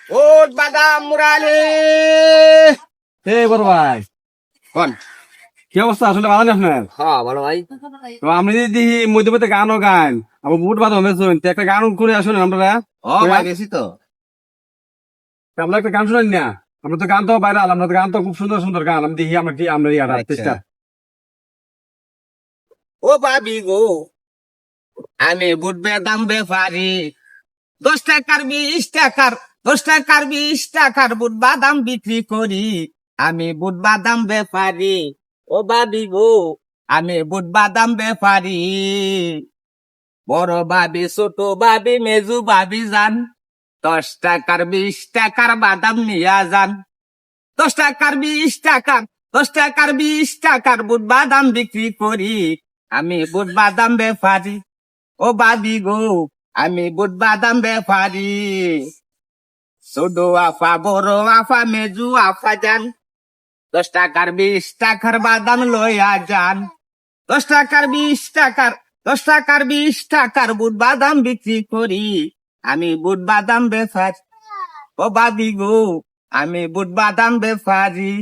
ও বাদাম মুরালি বড় ভাই কোন? কি অবস্থা? আসলে ভালো না আপনার? হ্যাঁ বলো ভাই। তো আপনি যদি মধ্যে মধ্যে গানও গান, আবার বুট বাদ হবে শুন, একটা গান করে আসুন আমরা। ও ভাই গেছি তো। আমরা একটা গান শুনেন না? আমরা তো গান তো ভাইরাল, আমরা তো গান তো খুব সুন্দর সুন্দর গান, আমি দেখি আমরা কি আমরা ইয়ার আচ্ছা। চেষ্টা। ও ভাবি গো, আমি বুট বেদাম বেপারি, 10 টাকার 20 টাকার, 10 টাকার 20 টাকার বুট বাদাম বিক্রি করি। আমি বুট বাদাম বেপারি, ও ভাবি গো, আমি বুট বাদাম বেপারি। বড় ভাবি ছোট ভাবি মেজু ভাবি যান, 10 টাকার 20 টাকার বাদাম নিয়া যান। 10 টাকার 20 টাকার, 10 টাকার 20 টাকার বুট বাদাম বিক্রি করি। আমি বুট বাদাম বেপারি, ও বাদি গো, আমি বুট বাদাম বেপারি। ছোট আফা বড় আফা মেজু আফা যান, 10 টাকার 20 টাকার বাদাম লইয়া যান। 10 টাকার 20 টাকার, 10 টাকার 20 টাকার বুট বাদাম বিক্রি করি। আমি বুট বাদাম বেপারি, ও বাদি গো, আমি বুট বাদাম বেপারি।